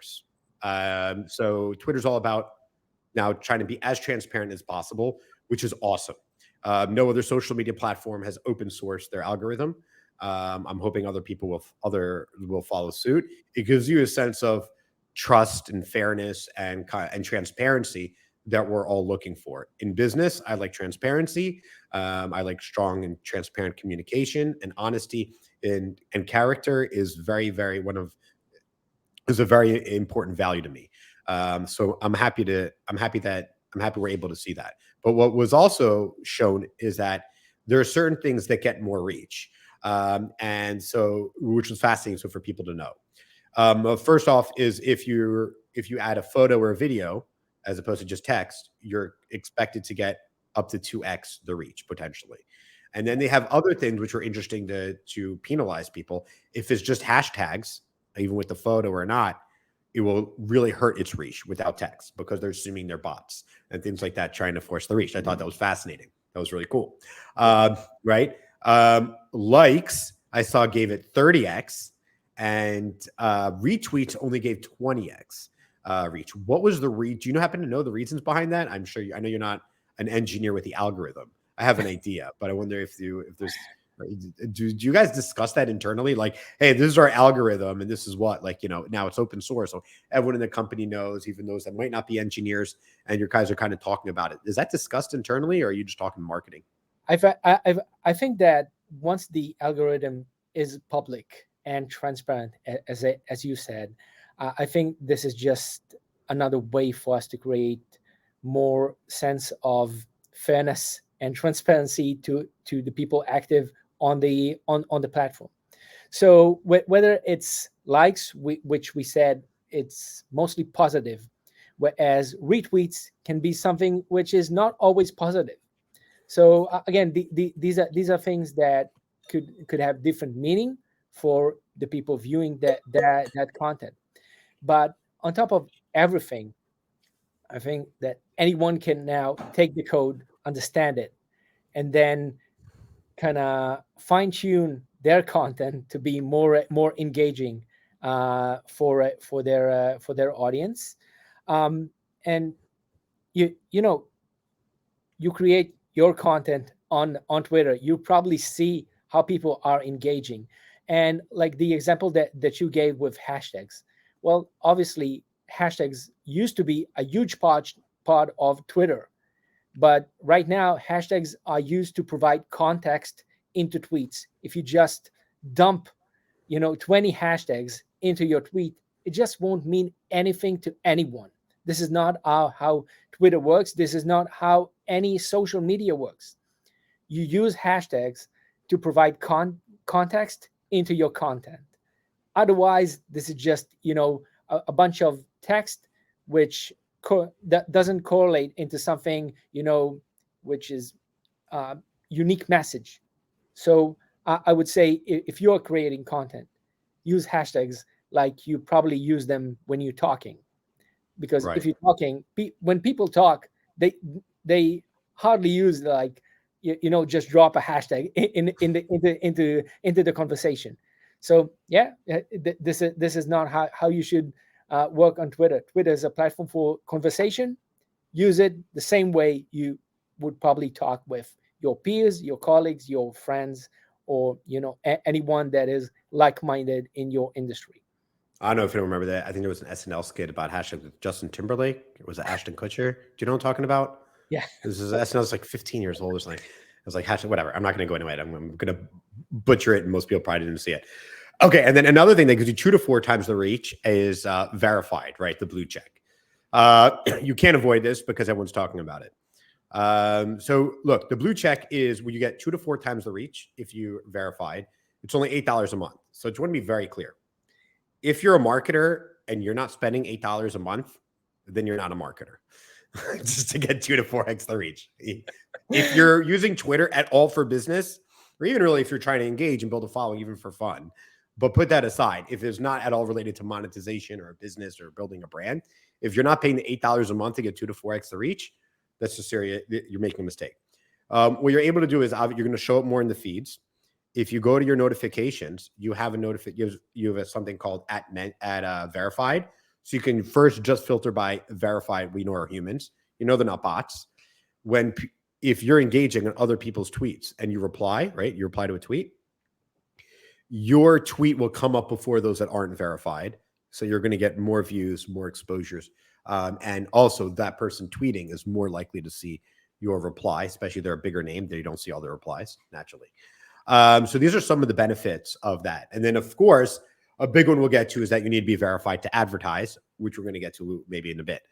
source. So Twitter's all about now trying to be as transparent as possible, which is awesome. No other social media platform has open sourced their algorithm. I'm hoping other people will follow suit. It gives you a sense of trust and fairness and transparency that we're all looking for in business. I like transparency. I like strong and transparent communication, and honesty and character is is a very important value to me. So I'm happy we're able to see that. But what was also shown is that there are certain things that get more reach, and so which is fascinating. So for people to know, first off, is if you add a photo or a video as opposed to just text, you're expected to get up to 2x the reach potentially. And then they have other things which are interesting to penalize people. If it's just hashtags, even with the photo or not, it will really hurt its reach without text because they're assuming they're bots and things like that, trying to force the reach. I thought that was fascinating. That was really cool. Right. Likes, I saw, gave it 30x, and retweets only gave 20x reach. What was the reach? Do you happen to know the reasons behind that? I know you're not an engineer with the algorithm. I have an idea, but I wonder if there's, do you guys discuss that internally? Like, hey, this is our algorithm and this is what, like, now it's open source. So everyone in the company knows, even those that might not be engineers, and your guys are kind of talking about it. Is that discussed internally, or are you just talking marketing? I think that once the algorithm is public and transparent, as you said, I think this is just another way for us to create more sense of fairness and transparency to the people active on the platform. So whether it's likes, which we said it's mostly positive, whereas retweets can be something which is not always positive. So again, these are things that could have different meaning for the people viewing that content. But on top of everything, I think that anyone can now take the code, understand it, and then kind of fine tune their content to be more engaging for their audience. And you know you create your content on Twitter, you probably see how people are engaging. And like the example that you gave with hashtags, well, obviously hashtags used to be a huge part of Twitter, but right now hashtags are used to provide context into tweets. If you just dump 20 hashtags into your tweet, it just won't mean anything to anyone. This is not how Twitter works. This is not how any social media works. You use hashtags to provide context into your content. Otherwise, this is just a bunch of text which that doesn't correlate into something which is unique message. So I would say if you're creating content, use hashtags like you probably use them when you're talking. Because Right. if you're talking, when people talk, they hardly use like just drop a hashtag into the conversation. So yeah, this is not how you should work on Twitter. Twitter is a platform for conversation. Use it the same way you would probably talk with your peers, your colleagues, your friends, or anyone that is like-minded in your industry. I don't know if you remember that. I think there was an SNL skit about hashtag with Justin Timberlake. It was Ashton Kutcher. Do you know what I'm talking about? Yeah. This is SNL's like 15 years old or something. It was like hashtag, whatever. I'm not going to go into it. I'm going to butcher it, and most people probably didn't see it. Okay, and then another thing that gives you 2 to 4 times the reach is verified, right? The blue check. You can't avoid this because everyone's talking about it. So look, the blue check is when you get 2 to 4 times the reach if you verified. It's only $8 a month. So I just want to be very clear. If you're a marketer and you're not spending $8 a month, then you're not a marketer. Just to get 2 to 4x the reach. If you're using Twitter at all for business, or even really if you're trying to engage and build a following even for fun, but put that aside, if it's not at all related to monetization or a business or building a brand, if you're not paying the $8 a month to get 2 to 4x the reach, that's just serious. You're making a mistake. What you're able to do is you're going to show up more in the feeds. If you go to your notifications, you have a you have something called at verified. So you can first just filter by verified. We know are humans. You know they're not bots. When if you're engaging on other people's tweets and you reply, right? You reply to a tweet, your tweet will come up before those that aren't verified. So you're going to get more views, more exposures. And also that person tweeting is more likely to see your reply, especially if they're a bigger name. They don't see all their replies naturally. So these are some of the benefits of that. And then, of course, a big one we'll get to is that you need to be verified to advertise, which we're going to get to maybe in a bit.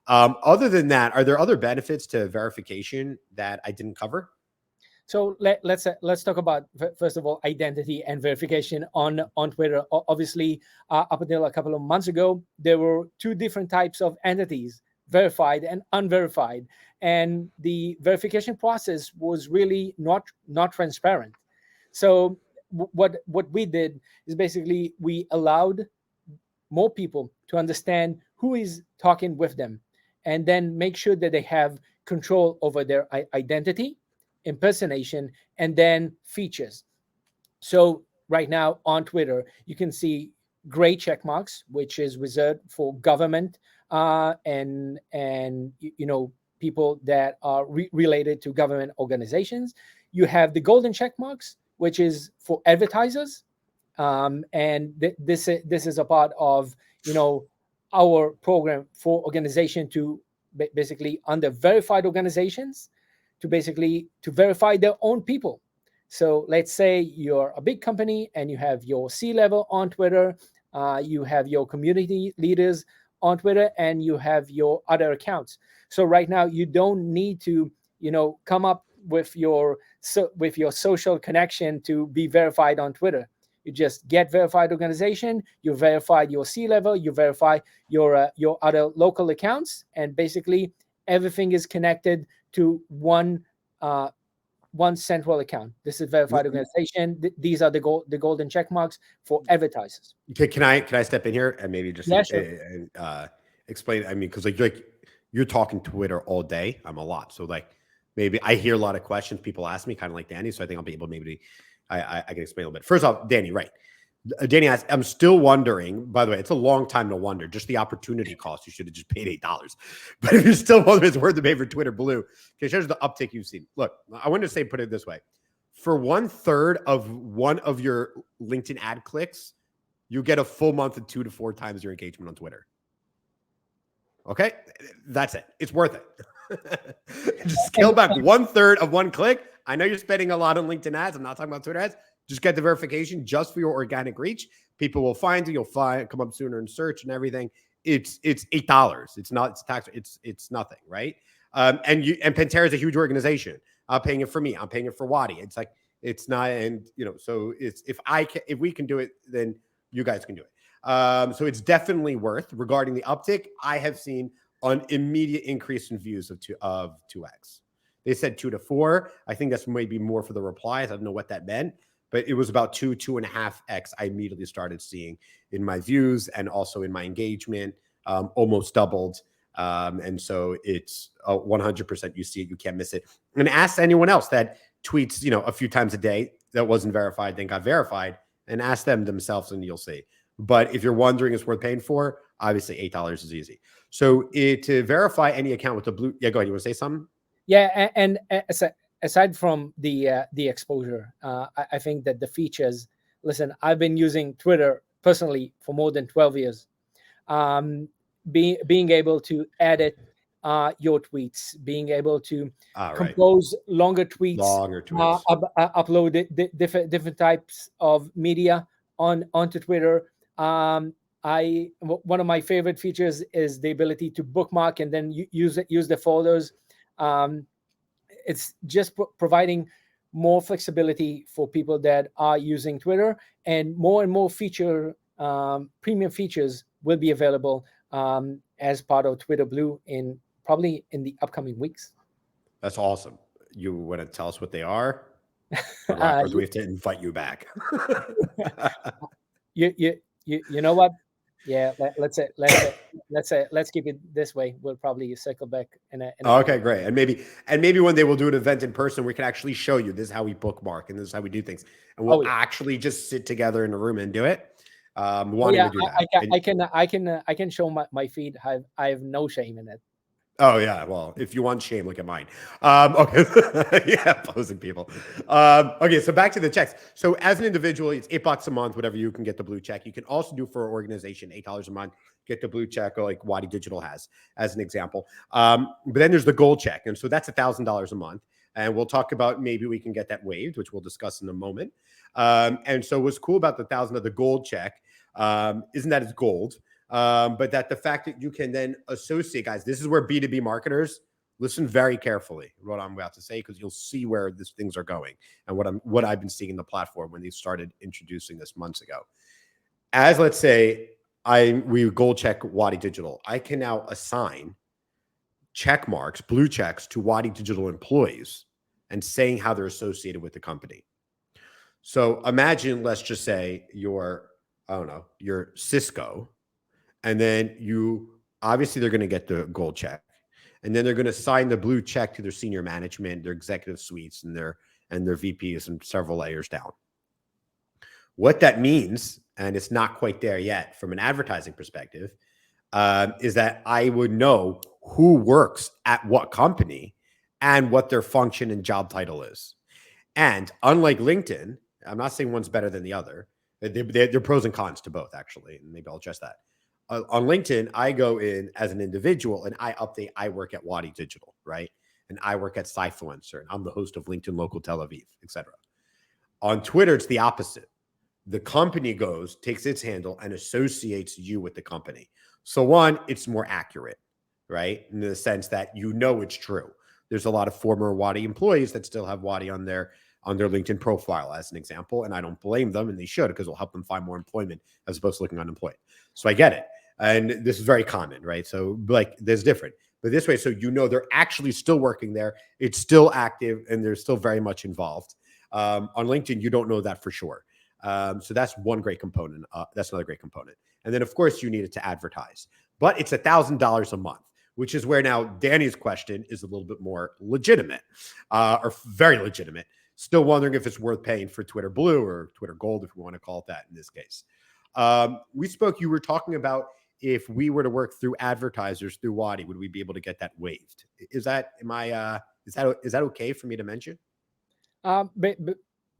Other than that, are there other benefits to verification that I didn't cover? So let's talk about first of all identity and verification on Twitter. Obviously, up until a couple of months ago, there were two different types of entities: verified and unverified, and the verification process was really not transparent. So what we did is basically we allowed more people to understand who is talking with them, and then make sure that they have control over their identity, impersonation, and then features. So right now on Twitter, you can see gray check marks, which is reserved for government and people that are related to government organizations. You have the golden check marks, which is for advertisers, and this is a part of our program for organization to basically under verified organizations to basically to verify their own people. So let's say you're a big company and you have your C-level on Twitter, you have your community leaders on Twitter, and you have your other accounts. So right now you don't need to come up with your social connection to be verified on Twitter. You just get verified organization, you verify your C-level, you verify your other local accounts, and basically everything is connected to one central account. This is verified organization. These are the golden check marks for advertisers. Okay, can I step in here and maybe just explain? I mean, because like you're talking Twitter all day. I'm a lot, so like maybe I hear a lot of questions people ask me, kind of like Danny. So I think I'll be able maybe I can explain a little bit. First off, Danny, right? Danny asked, I'm still wondering, by the way, it's a long time to wonder, just the opportunity cost. You should have just paid $8. But if you're still wondering, it's worth the pay for Twitter Blue. Okay, here's the uptick you've seen. Look, I want to say, put it this way. For 1/3 of one of your LinkedIn ad clicks, you get a full month of 2 to 4 times your engagement on Twitter. Okay, that's it. It's worth it. Just scale back 1/3 of one click. I know you're spending a lot on LinkedIn ads. I'm not talking about Twitter ads. Just get the verification just for your organic reach. People will find you. You'll come up sooner in search and everything. It's $8. It's not. It's tax. It's nothing, right? And Pantera is a huge organization. I'm paying it for me. I'm paying it for Wadi. It's like it's not. And so it's if we can do it, then you guys can do it. So it's definitely worth. Regarding the uptick, I have seen an immediate increase in views of 2x. They said 2 to 4. I think that's maybe more for the replies. I don't know what that meant. But it was about 2.5x I immediately started seeing in my views and also in my engagement, almost doubled. And so it's 100%. You see it, you can't miss it. And ask anyone else that tweets, a few times a day that wasn't verified, then got verified, and ask them themselves, and you'll see. But if you're wondering, it's worth paying for. Obviously, $8 is easy. So to verify any account with the blue, yeah, go ahead. You want to say something? Yeah, and aside from the exposure, I think that the features. Listen, I've been using Twitter personally for more than 12 years. Being able to edit your tweets, being able to compose longer tweets, upload different types of media onto Twitter. One of my favorite features is the ability to bookmark and then use the folders. It's just providing more flexibility for people that are using Twitter, and more feature premium features will be available as part of Twitter Blue probably in the upcoming weeks. That's awesome. You want to tell us what they are, or do we have to invite you back? You know what? Yeah, let's keep it this way. We'll probably circle back okay, great. And maybe one day we'll do an event in person. We can actually show you this is how we bookmark and this is how we do things, and we'll actually just sit together in a room and do it. Oh wanting yeah, to do that. I can And I can I can I can show my feed. I have no shame in it. oh yeah, well, if you want shame, look at mine. Okay, yeah, posing people. Okay, so back to the checks. So as an individual, it's $8 a month, whatever you can get the blue check. You can also do for an organization $8 a month, get the blue check, or like Wadi Digital has, as an example. But then there's the gold check, and so that's $1,000 a month. And we'll talk about maybe we can get that waived, which we'll discuss in a moment. And so what's cool about the thousand of the gold check isn't that it's gold, but that the fact that you can then associate, guys, this is where B2B marketers listen very carefully what I'm about to say, because you'll see where these things are going and what I've been seeing in the platform when they started introducing this months ago. As let's say we gold check Wadi Digital, I can now assign check marks, blue checks to Wadi Digital employees and saying how they're associated with the company. So imagine, let's just say I don't know, you're Cisco, and then obviously they're going to get the gold check, and then they're going to sign the blue check to their senior management, their executive suites, and their VPs and several layers down. What that means, and it's not quite there yet from an advertising perspective, is that I would know who works at what company and what their function and job title is. And unlike LinkedIn, I'm not saying one's better than the other. They're pros and cons to both, actually. And maybe I'll address that. On LinkedIn, I go in as an individual and I update, I work at Wadi Digital, right? And I work at Cyfluencer, and I'm the host of LinkedIn Local Tel Aviv, etc. On Twitter, it's the opposite. The company takes its handle and associates you with the company. So one, it's more accurate, right? In the sense that it's true. There's a lot of former Wadi employees that still have Wadi on their LinkedIn profile, as an example, and I don't blame them, and they should, because it'll help them find more employment as opposed to looking unemployed. So I get it, and this is very common, right? So like, there's different, but this way, so they're actually still working there. It's still active, and they're still very much involved. On LinkedIn, you don't know that for sure. So that's one great component. That's another great component. And then, of course, you need it to advertise. But it's $1,000 a month, which is where now Danny's question is a little bit more legitimate, or very legitimate. Still wondering if it's worth paying for Twitter Blue or Twitter Gold, if we want to call it that in this case. You were talking about if we were to work through advertisers through Wadi, would we be able to get that waived? Is that okay for me to mention?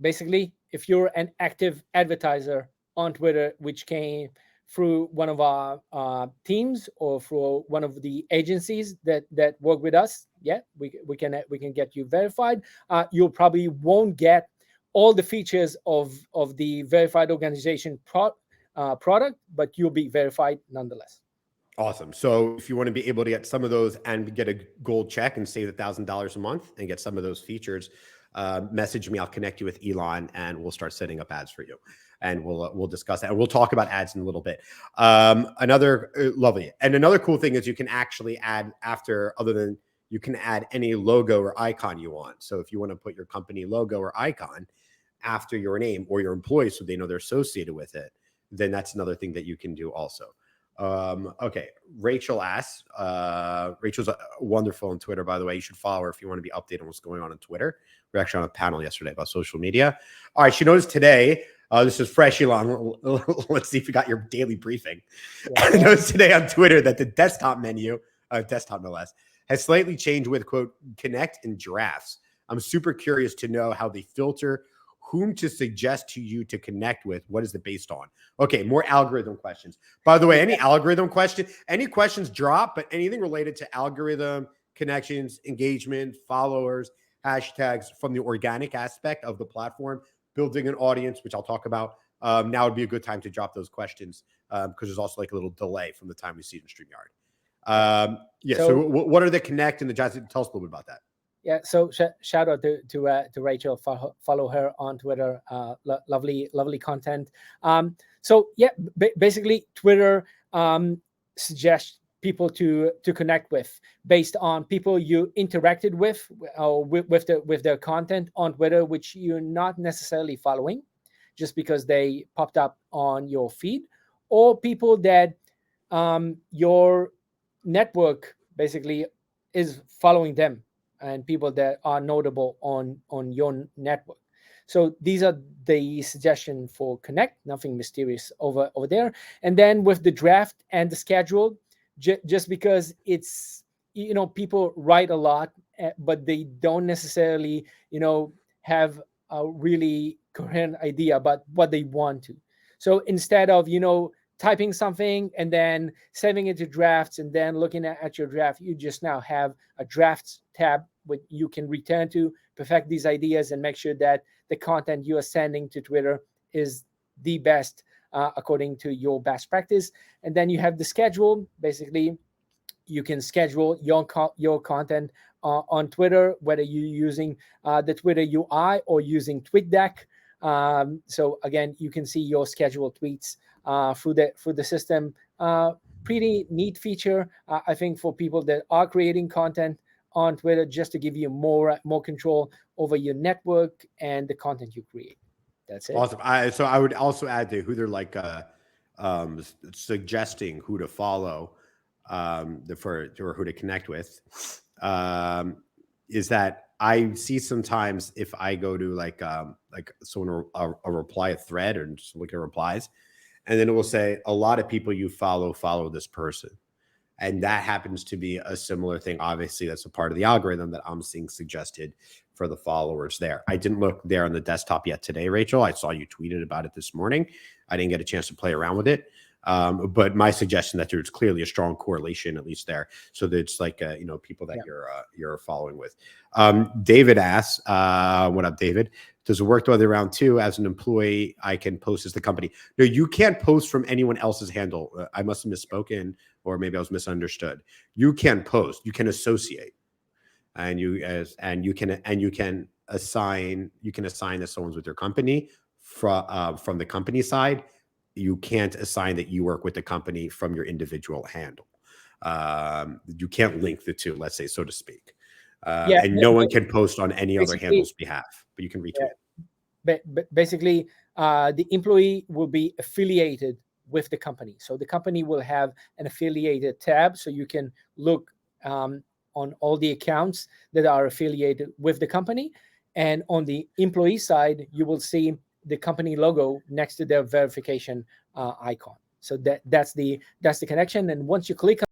Basically, if you're an active advertiser on Twitter, which came through one of our teams or through one of the agencies that work with us, yeah, we can get you verified. You probably won't get all the features of the verified organization product, but you'll be verified nonetheless. Awesome. So if you want to be able to get some of those and get a gold check and save $1,000 a month and get some of those features, message me. I'll connect you with Elon, and we'll start setting up ads for you. And we'll discuss that. And we'll talk about ads in a little bit. Lovely. And another cool thing is you can actually add you can add any logo or icon you want. So if you want to put your company logo or icon after your name or your employees, so they know they're associated with it, then that's another thing that you can do also. Okay. Rachel asks, Rachel's wonderful on Twitter, by the way. You should follow her if you want to be updated on what's going on Twitter. We're actually on a panel yesterday about social media. All right. She noticed today, this is fresh, Elon. Let's see if you got your daily briefing. Yeah. I noticed today on Twitter that the desktop menu, desktop no less, has slightly changed with, quote, connect and drafts. I'm super curious to know how they filter whom to suggest to you to connect with. What is it based on? Okay, more algorithm questions. By the way, any questions drop, but anything related to algorithm, connections, engagement, followers, hashtags from the organic aspect of the platform, building an audience, which I'll talk about, now would be a good time to drop those questions, because there's also like a little delay from the time we see it in StreamYard. So what are the connect and the jazz? Tell us a little bit about that. Yeah, so shout out to Rachel. Follow her on Twitter. Lovely content. So yeah, basically Twitter suggests people to connect with based on people you interacted with or with their content on Twitter, which you're not necessarily following, just because they popped up on your feed, or people that your network basically is following them, and people that are notable on your network. So these are the suggestion for connect, nothing mysterious over there. And then with the draft and the schedule, just because it's, people write a lot, but they don't necessarily, have a really coherent idea about what they want to. So instead of, typing something and then saving it to drafts and then looking at your draft, you just now have a drafts tab which you can return to, perfect these ideas, and make sure that the content you are sending to Twitter is the best, according to your best practice. And then you have the schedule. Basically, you can schedule your content on Twitter, whether you're using the Twitter UI or using TweetDeck. So again, you can see your scheduled tweets through the system. Pretty neat feature, I think, for people that are creating content on Twitter, just to give you more control over your network and the content you create. That's it. Awesome. So I would also add to who they're like suggesting who to follow, or who to connect with, is that I see sometimes if I go to like someone a reply a thread or just look at replies, and then it will say a lot of people you follow this person. And that happens to be a similar thing. Obviously, that's a part of the algorithm that I'm seeing suggested for the followers there. I didn't look there on the desktop yet today, Rachel. I saw you tweeted about it this morning. I didn't get a chance to play around with it. But my suggestion that there's clearly a strong correlation, at least there. So that it's like, people that you're following with. David asks, what up, David? Does it work the other round too? As an employee, I can post as the company. No, you can't post from anyone else's handle. I must have misspoken, or maybe I was misunderstood. You can post. You can associate, and you can assign that someone's with your company from the company side. You can't assign that you work with the company from your individual handle. You can't link the two, let's say, so to speak. And no one can post on any other handle's behalf, but you can retweet. But basically, the employee will be affiliated with the company. So the company will have an affiliated tab, so you can look on all the accounts that are affiliated with the company. And on the employee side, you will see the company logo next to their verification icon. So that's the connection. And once you click